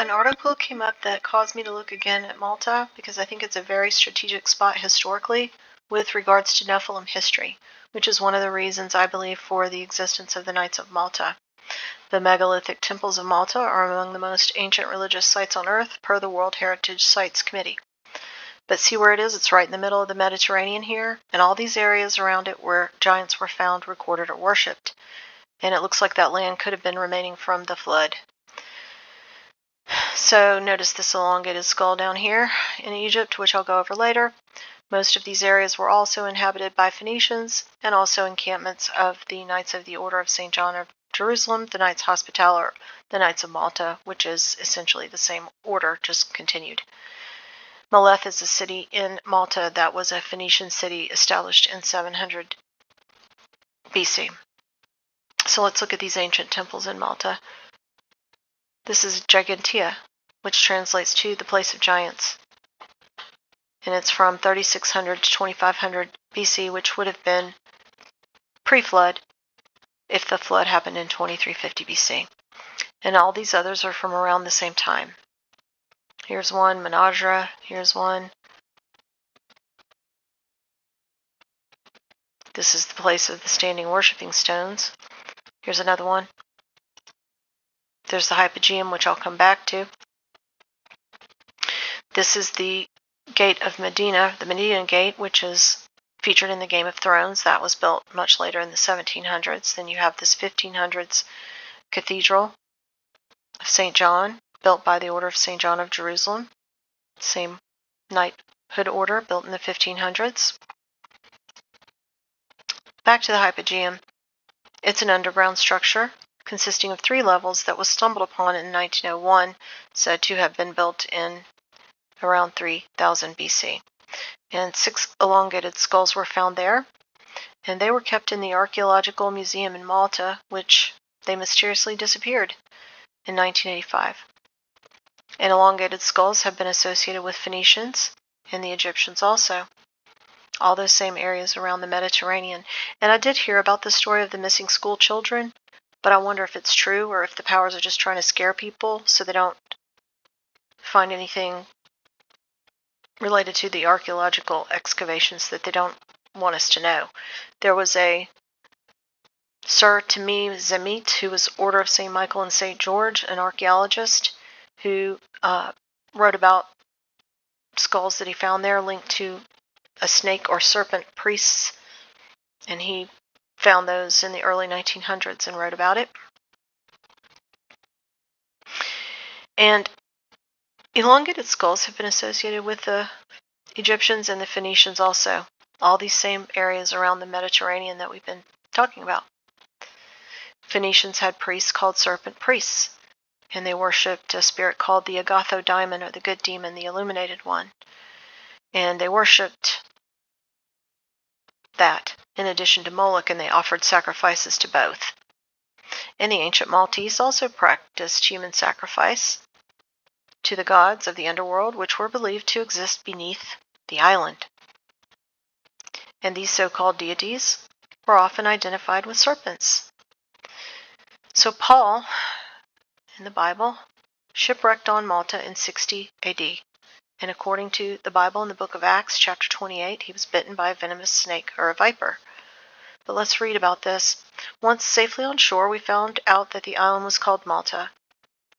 An article came up that caused me to look again at Malta because I think it's a very strategic spot historically with regards to Nephilim history, which is one of the reasons I believe for the existence of the Knights of Malta. The megalithic temples of Malta are among the most ancient religious sites on Earth per the World Heritage Sites Committee. But see where it is? It's right in the middle of the Mediterranean here, and all these areas around it where giants were found, recorded, or worshipped. And it looks like that land could have been remaining from the flood. So notice this elongated skull down here in Egypt, which I'll go over later. Most of these areas were also inhabited by Phoenicians and also encampments of the Knights of the Order of St. John of Jerusalem, the Knights Hospitaller, the Knights of Malta, which is essentially the same order, just continued. Meleth is a city in Malta that was a Phoenician city established in 700 BC. So let's look at these ancient temples in Malta. This is Gigantea, which translates to the place of giants. And it's from 3600 to 2500 BC, which would have been pre-flood if the flood happened in 2350 BC. And all these others are from around the same time. Here's one, Menadra, here's one. This is the place of the standing worshipping stones. Here's another one. There's the Hypogeum, which I'll come back to. This is the Gate of Medina, the Median Gate, which is featured in the Game of Thrones. That was built much later in the 1700s. Then you have this 1500s Cathedral of St. John, built by the Order of St. John of Jerusalem. Same knighthood order, built in the 1500s. Back to the Hypogeum. It's an underground structure consisting of 3 levels that was stumbled upon in 1901, said to have been built in around 3000 BC. And 6 elongated skulls were found there, and they were kept in the Archaeological Museum in Malta, which they mysteriously disappeared in 1985. And elongated skulls have been associated with Phoenicians and the Egyptians also. All those same areas around the Mediterranean. And I did hear about the story of the missing school children, but I wonder if it's true or if the powers are just trying to scare people so they don't find anything related to the archaeological excavations that they don't want us to know. There was a Sir Tamim Zemit, who was Order of St. Michael and St. George, an archaeologist, who wrote about skulls that he found there linked to a snake or serpent priests, and he found those in the early 1900s and wrote about it. And elongated skulls have been associated with the Egyptians and the Phoenicians also. All these same areas around the Mediterranean that we've been talking about. Phoenicians had priests called serpent priests, and they worshipped a spirit called the Agatho Daimon, or the good demon, the illuminated one. And they worshipped that in addition to Moloch, and they offered sacrifices to both. And the ancient Maltese also practiced human sacrifice to the gods of the underworld, which were believed to exist beneath the island. And these so-called deities were often identified with serpents. So Paul, in the Bible, shipwrecked on Malta in 60 AD. And according to the Bible in the book of Acts, chapter 28, he was bitten by a venomous snake or a viper. But let's read about this. Once safely on shore, we found out that the island was called Malta.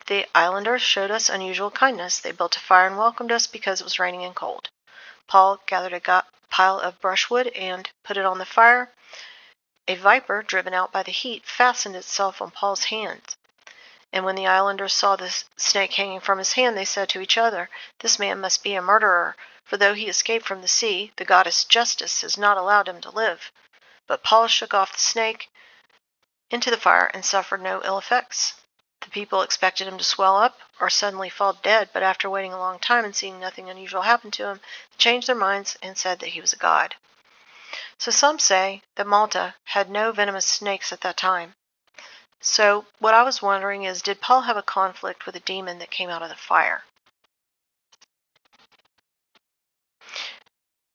The islanders showed us unusual kindness. They built a fire and welcomed us because it was raining and cold. Paul gathered a pile of brushwood and put it on the fire. A viper, driven out by the heat, fastened itself on Paul's hand. And when the islanders saw the snake hanging from his hand, they said to each other, "This man must be a murderer, for though he escaped from the sea, the goddess Justice has not allowed him to live." But Paul shook off the snake into the fire and suffered no ill effects. The people expected him to swell up or suddenly fall dead, but after waiting a long time and seeing nothing unusual happen to him, they changed their minds and said that he was a god. So some say that Malta had no venomous snakes at that time. So what I was wondering is, did Paul have a conflict with a demon that came out of the fire?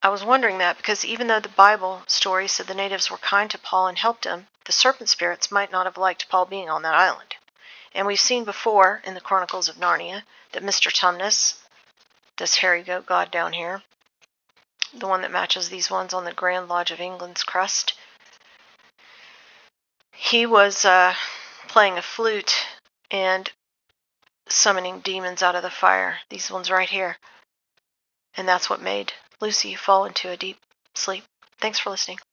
I was wondering that because even though the Bible story said the natives were kind to Paul and helped him, the serpent spirits might not have liked Paul being on that island. And we've seen before in the Chronicles of Narnia that Mr. Tumnus, this hairy goat god down here, the one that matches these ones on the Grand Lodge of England's crest, he was playing a flute and summoning demons out of the fire, these ones right here. And that's what made Lucy fall into a deep sleep. Thanks for listening.